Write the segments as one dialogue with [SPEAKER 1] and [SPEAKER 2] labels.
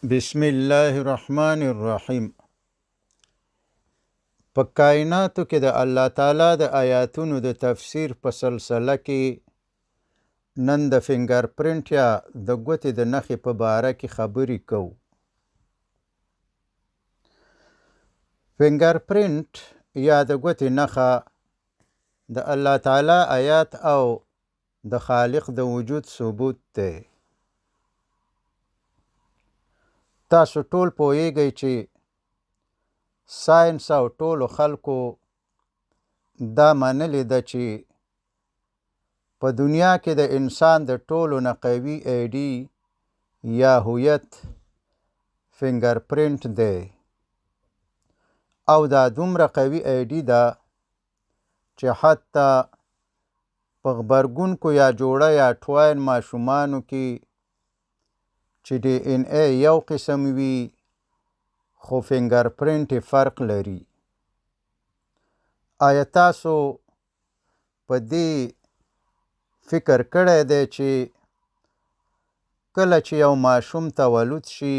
[SPEAKER 1] بسم الله الرحمن الرحیم. په کائناتو کې د الله تعالی د آیاتونو د تفسیر په سلسله کې نن د فنگر پرنټ یا د ګوتې د نښې په باره کې خبرې کوو. فنگر پرنټ یا د ګوتې نښه د الله تعالی آیات او د خالق د وجود ثبوت دی. تاسو ټول پوهیږئ چې ساینس او ټولو خلکو دا منلې ده چې په دنیا کې د انسان د ټولو نه قوي ایډي یا هویت فنگر پرنټ دی، او دا دومره قوي ایډي ده چې حتی په غبرګونکو یا جوړه یا ټواین ماشومانو کې چې ډي ان اے یو قسم وي خو فنگر پرنټ فرق لري. آیا تاسو په دې فکر کړی دی چې کله چې یو ماشوم تولد شي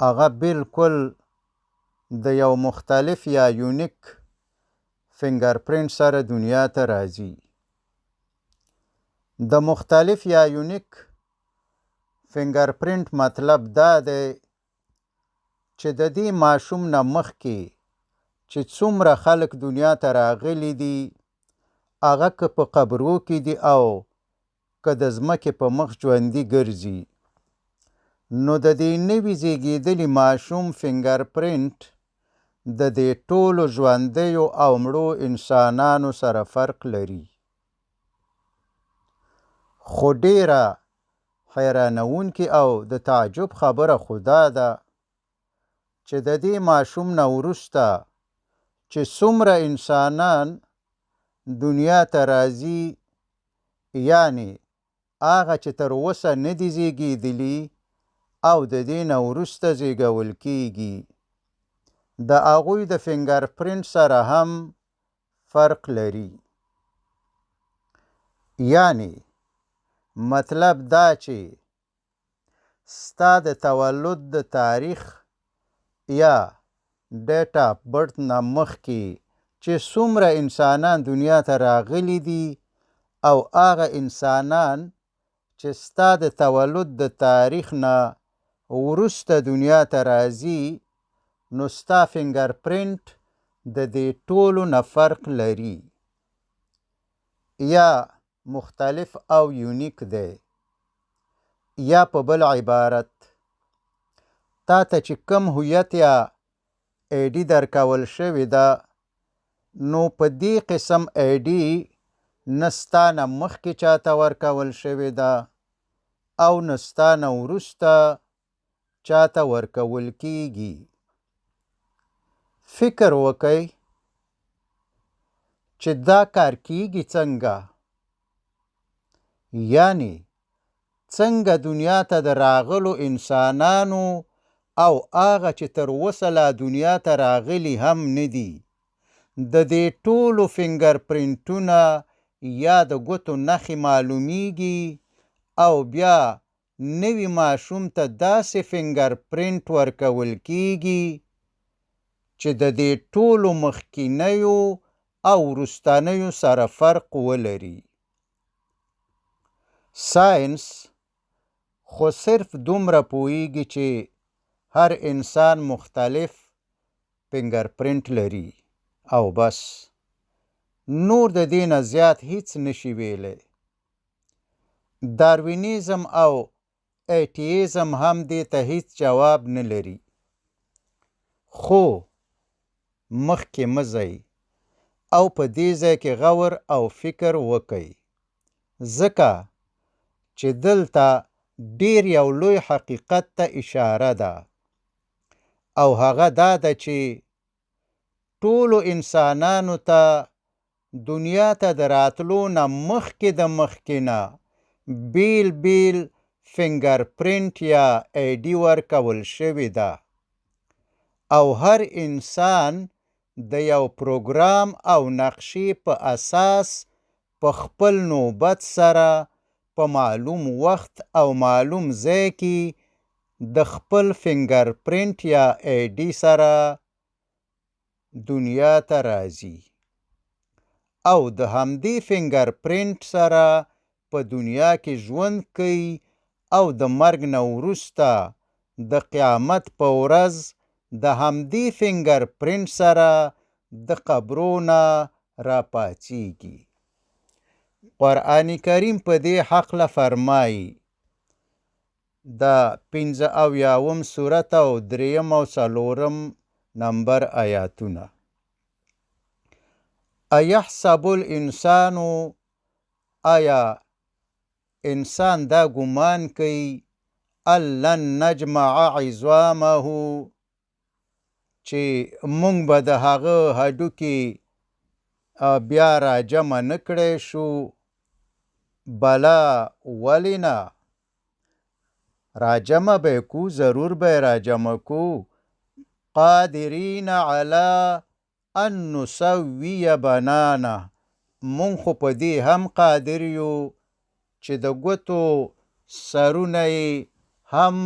[SPEAKER 1] هغه بالکل د یو مختلف یا یونیک فنگر پرنټ سره دنیا ته راځي؟ د مختلف یا یونیک فنگر پرنټ مطلب دا دی چې د دې ماشوم نه مخکې چې څومره خلک دنیا ته راغلي دي، هغه که په قبرو کې دي او که د ځمکې په مخ ژوندي ګرځي، نو د دې نوي زیږېدلي ماشوم فنگر پرنټ د دې ټولو ژوندیو او مړو انسانانو سره فرق لري. خو ډیره حیرانوونکې او د تعجب خبره خو دا ده چې د دې ماشوم نه وروسته چې څومره انسانان دنیا ته راځي، یعنی هغه چې تر اوسه نه دي زیږېدلي او د دې نه وروسته زیږول کیږي، د هغوی د فنگر پرنټ سره هم فرق لري. یعنی مطلب دا چې ستا د تولد د تاریخ یا ډیټ آف برت نه مخکې چې څومره انسانان دنیا ته راغلي دي او هغه انسانان چې ستا د تولد د تاریخ نه وروسته دنیا ته راځي، نو ستا فنگر پرنټ د دې ټولو نه فرق لري یا مختلف او یونیک دی. یا په بل عبارت تا ته چې کم هویت یا ایډي درکول شوې ده، نو په دې قسم ایډي نه ستا نه مخکې چاته ورکول شوې ده او نه ستا نه وروسته چاته ورکول کیږي. فکر وکئ چې دا کار کیږي څنګه؟ یعنی څنګه دنیا ته د راغلو انسانانو او هغه چې تر اوسه لا دنیا ته راغلي هم نه دي، د دې ټولو فنگر پرنټونه یا د ګوتو نښې معلومیږي او بیا نوي ماشوم ته داسې فنگر پرنټ ورکول کیږي چې د دې ټولو مخکینیو او وروستنیو سره فرق ولري. ساینس خو صرف دومره پوهیږي چې هر انسان مختلف فنگر پرنټ لري او بس، نور د دې نه زیات هیڅ نشي ویلی. داروینیزم او ایټیزم هم دې ته هیڅ جواب نه لري. خو مخکې مه ځئ او په دې ځای کې غور او فکر وکئ، ځکه چې دلته ډیر یو لوی حقیقت ته اشاره ده، او هغه دا ده چې ټولو انسانانو ته دنیا ته د راتلو نه مخکې د مخکې نه بیل بیل فنگر پرنټ یا ایډي ورکول شوې ده، او هر انسان د یو پروګرام او نقشې په اساس په خپل نوبت سره په معلوم وخت او معلوم ځای کې د خپل فنګر پرنټ یا آی ډي سره دنیا ته راځي او د همدې فنګر پرنټ سره په دنیا کې ژوند کوي او د مرګ نه وروسته د قیامت په ورځ د همدې فنګر پرنټ سره د قبرونه راپاڅیږي. قرآن کریم په دې هکله فرمایي د 85 سورت او 3 او 4 نمبر آیاتونه: ایحسب الانسان، آیا انسان دا ګمان کوي ان لن نجمع عظامه، چې مونږ به د هغه هډوکي بیا راجمع نه کړی شو؟ بلا، ولې نه؟ راجمع به کو، ضرور به راجمع کو. قادرین علی ان نسوی بنانه، مونږ خو په دې هم قادر یو چې د ګوتو سرونه یې هم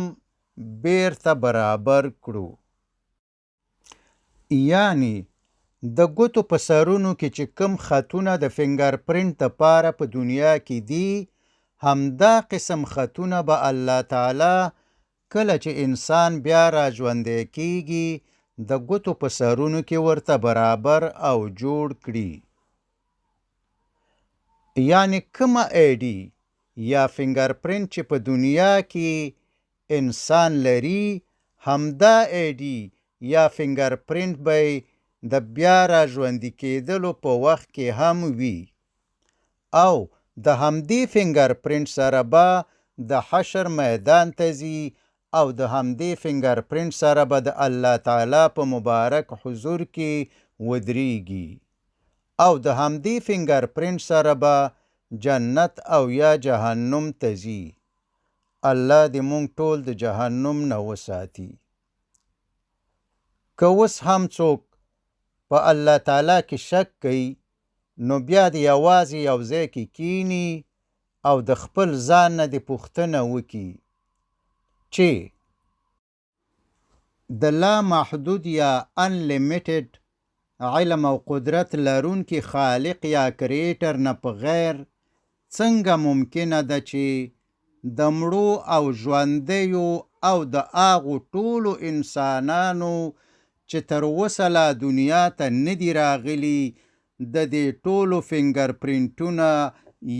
[SPEAKER 1] بیرته برابر کړو. یعنی د ګوتو په سرونو کې چې کم خطونه د فنګر پرنټ دپاره په دنیا کې دي، همدا قسم خطونه به الله تعالی کله چې انسان بیا را ژوندی کیږي د ګوتو په سرونو کې ورته برابر او جوړ کړي. یعنی کومه آی ډي یا فنګر پرنټ چې په دنیا کې انسان لري، همدا آی ډي یا فنګر پرنټ به د بیا را ژوندي کېدلو په وخت کې هم وي او د همدې فنګر پرنټ سره به د حشر میدان ته ځي او د همدې فنګر پرنټ سره به د الله تعالی په مبارک حضور کې ودرېږي او د همدې فنګر پرنټ سره به جنت او یا جهنم ته ځي. الله دې مونږ ټول د جهنم نه وساتي. که اوس هم څوک په الله تعالی کې شک کوي، نو بیا د یوازې یو ځای کې کینی او د خپل ځان نه د پوښتنه وکړي چې د لا محدود یا انلیمیټډ علم او قدرت لرونکي خالق یا کریټر نه په غیر څنګه ممکنه ده چې د مړو او ژوندیو او د هغو ټولو انسانانو چې تر اوسه لا دنیا ته نه دي راغلي د دې ټولو فنګر پرنټونه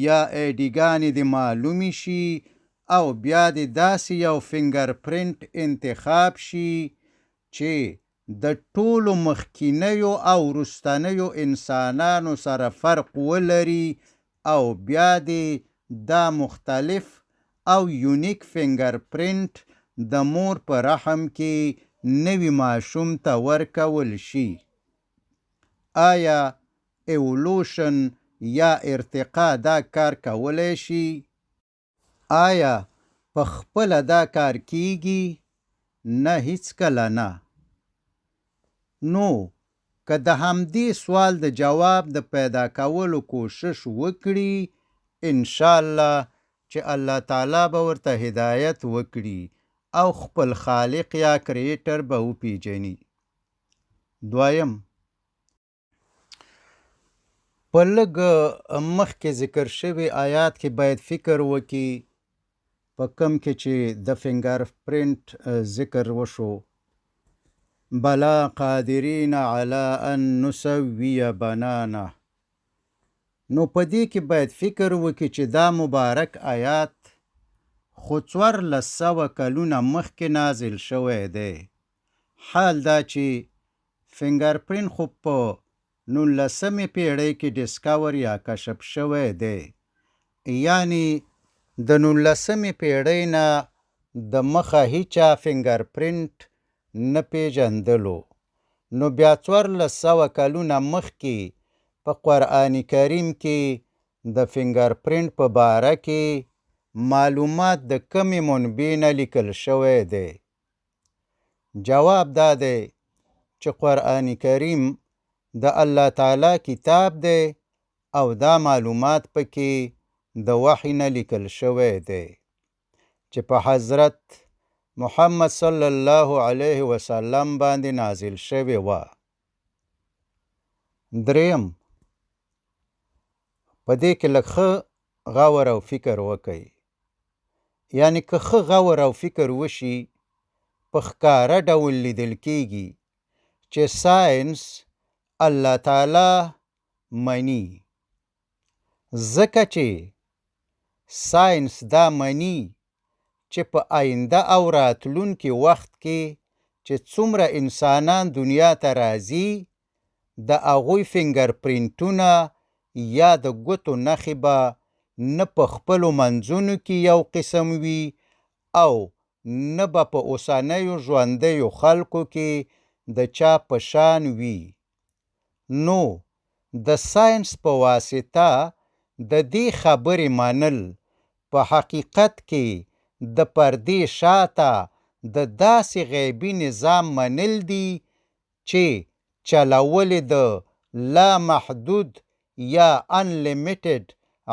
[SPEAKER 1] یا آی ډیګانې دې معلومې شي او بیا دې داسې یو فنګر پرنټ انتخاب شي چې د ټولو مخکینیو او وروستنیو انسانانو سره فرق ولري او بیا دې دا مختلف او یونیک فنګر پرنټ د مور په رحم کې نوي ماشوم ته ورکول شي. آیا ایولوشن یا ارتقا دا کار کولی شي؟ آیا په خپله دا کار کیږي؟ نه، هیڅکله نه. نو که د همدې سوال د جواب د پیدا کولو کوشش وکړي، انشاءالله چې الله تعالی به ورته هدایت وکړي او خپل خالق یا کریټر به وپیژني. دویم، په لږ مخکې ذکر شوي آیات کې باید فکر وکړي په کم کې چې د فنګر پرنټ ذکر وشو، بلا قادرین علی ان نسوی بنانه. نو په دې کې باید فکر وکړي چې دا مبارک آیات خو 1400 کلونه مخکې نازل شوی دی. حال دا چې فنګر پرنټ خو په 19مې پیړۍ کې ډسکاور یا کشف شوی دی. یعنی د 19مې پیړۍ نه د مخه هیچا فنګر پرنټ نه پیژندلو. نو بیا 1400 کلونه مخکې په قرآن کریم کې د فنګر پرنټ په باره کې معلومات د کمې منبع نه لیکل شوی دی؟ جواب دا دی چې قرآن کریم د الله تعالی کتاب دی او دا معلومات پکې د وحی نه لیکل شوی دی چې په حضرت محمد صلی الله علیه وسلم باندې نازل شوې وه. دریم، په دې کې لږ ښه غور او فکر وکئ. یعنی که ښه غور او فکر وشي، په ښکاره ډول لیدل کېږي چې ساینس الله تعالی مني. ځکه چې ساینس دا مني چې په آینده او راتلونکي وخت کې چې څومره انسانان دنیا ته راځي، د هغوی فنګر پرینټونه یا د ګوتو نښې به نه په خپلو منځونو کې یو قسم وي او نه به په اوسنیو ژوندیو خلکو کې د چا په شان وي. نو د ساینس په واسطه د دې خبرې منل په حقیقت کې د پردې شاته د داسې غیبي نظام منل دي چې چلول د لامحدود یا unlimited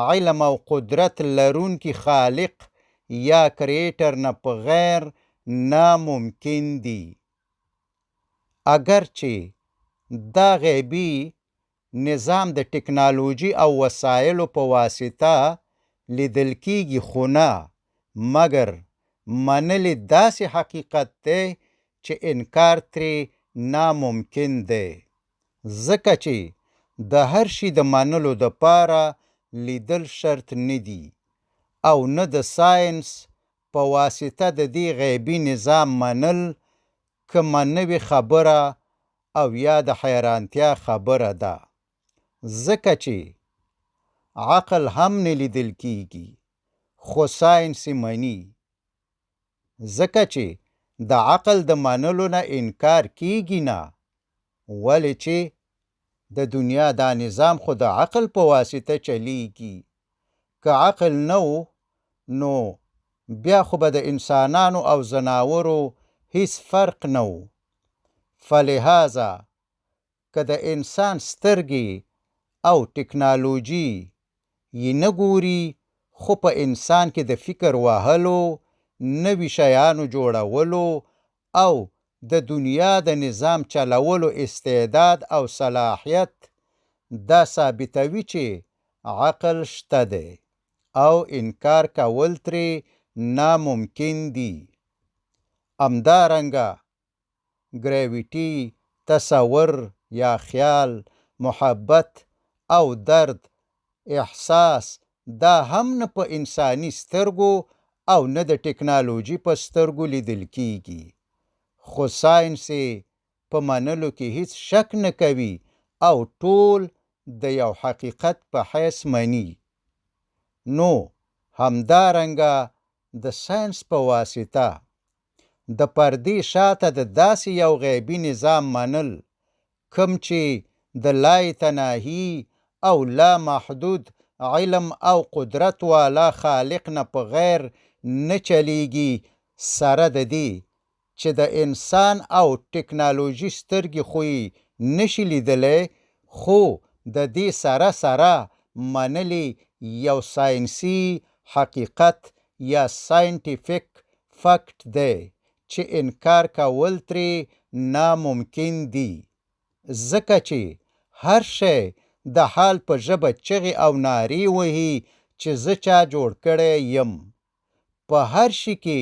[SPEAKER 1] علم او قدرت لرونکي خالق یا کریټر نه په غیر ناممکن دي. اگر چې دا غیبي نظام د ټکنالوژي او وسایلو په واسطه لیدل کېږي، خو نه، مګر منل داسې حقیقت دی چې انکار ترې ناممکن دی. ځکه چې د هر شي د منلو دپاره لیدل شرط نه دي او نه د ساینس په واسطه د دې غیبي نظام منل کومه نوې خبره او یا د حیرانتیا خبره ده. ځکه چې عقل هم نه لیدل کېږي، خو ساینس یې مني. ځکه چې د عقل د منلو نه انکار کېږي نه، ولې چې د دنیا دا نظام خو د عقل په واسطه چلیږي. که عقل نه و نو بیا خو به د انسانانو او ځناورو هیڅ فرق نه و. فلهذا که د انسان سترګې او ټکنالوژي یې نه ګوري، خو په انسان کې د فکر وهلو، نوي شیانو جوړولو او د دنیا د نظام چلولو استعداد او صلاحیت دا ثابتوي چې عقل شته دی او انکار کول ترې ناممکن دي. همدارنګه ګریویټي، تصور یا خیال، محبت او درد، احساس دا هم نه په انساني سترګو او نه د ټکنالوژي په سترګو لیدل کېږي، خو ساینس په منلو کې هیڅ شک نه کوي او ټول د یو حقیقت په حیث مني. نو همدارنګه د ساینس په واسطه د پردې شاته د داسې یو غیبي نظام منل کوم چې د لای تناهي او لا محدود علم او قدرت والا خالق نه په غیر نه چلیږي، سره د دې چې د انسان او ټکنالوژي سترګې خو یې نشي لیدلی، خو د دې سره سره منلې یو ساینسي حقیقت یا ساینټیفیک فکت دی چې انکار کول ترې ناممکن دي. ځکه چې هر شی د حال په ژبه چغې او نارې وهي چې زه چا جوړ کړی یم. په هر شي کې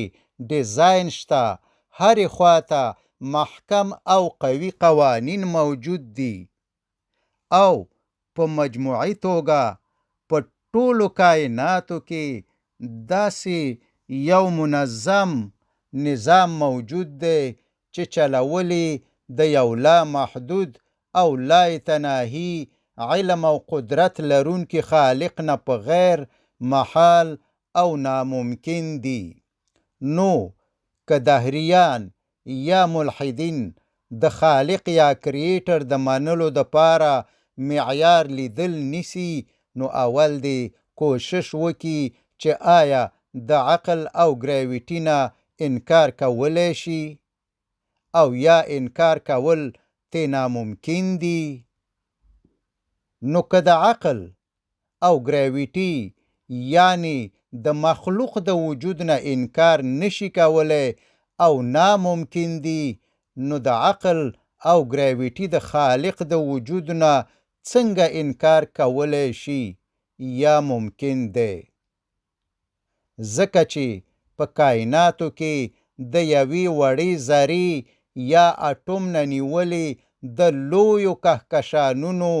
[SPEAKER 1] ډیزاین شته، هرې خواته محکم او قوي قوانین موجود دي او په مجموعي توګه په ټولو کائناتو کې داسې یو منظم نظام موجود دی چې چلولې د یو لا محدود او لای تناهي علم او قدرت لرونکي خالق نه په غیر محال او ناممکن دي. نو که دهریان یا ملحدین د خالق یا کریټر د منلو دپاره معیار لیدل نیسي، نو اول دې کوشش وکړي چې آیا د عقل او ګریویټي نه انکار کولی شي او یا انکار کول ترې ناممکن دي. نو که د عقل او ګریویټي یعنی د مخلوق د وجود نه انکار نشي کولی او ناممکن دي، نو د عقل او ګراویټي د خالق د وجود نه څنګه انکار کولی شي یا ممکن دی؟ ځکه چې په کائناتو کې د یوې وړې ذرې یا اټوم نه نیولې د لویو کهکشانونو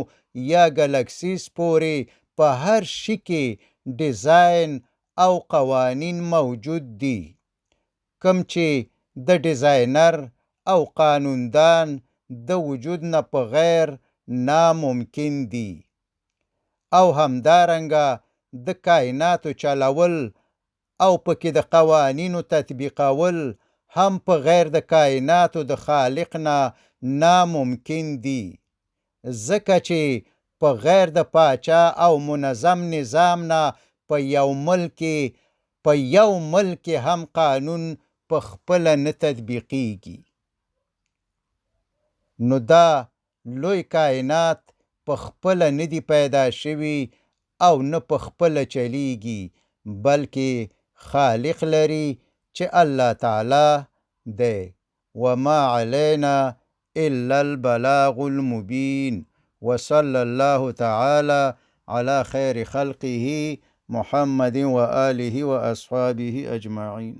[SPEAKER 1] یا ګلکسیز پورې په هر شي کې ډیزاین او قوانین موجود دي، کوم چې د ډیزاینر او قانوندان د وجود نه په غیر ناممکن دي. او همدارنګه د کائناتو چلول او پکې د قوانینو تطبیقول هم په غیر د کائناتو د خالق نه ناممکن دي، ځکه چې په غیر د پاچا او منظم نظام نه په یو ملک هم قانون په خپله نه تطبیقیږي. نو دا لوی کائنات په خپله نه دي پیدا شوي او نه په خپله چلیږي، بلکې خالق لري چې الله تعالی دی. وما علینا الا البلاغ المبین. وصلى الله تعالى على خير خلقه محمد وآله وأصحابه أجمعين.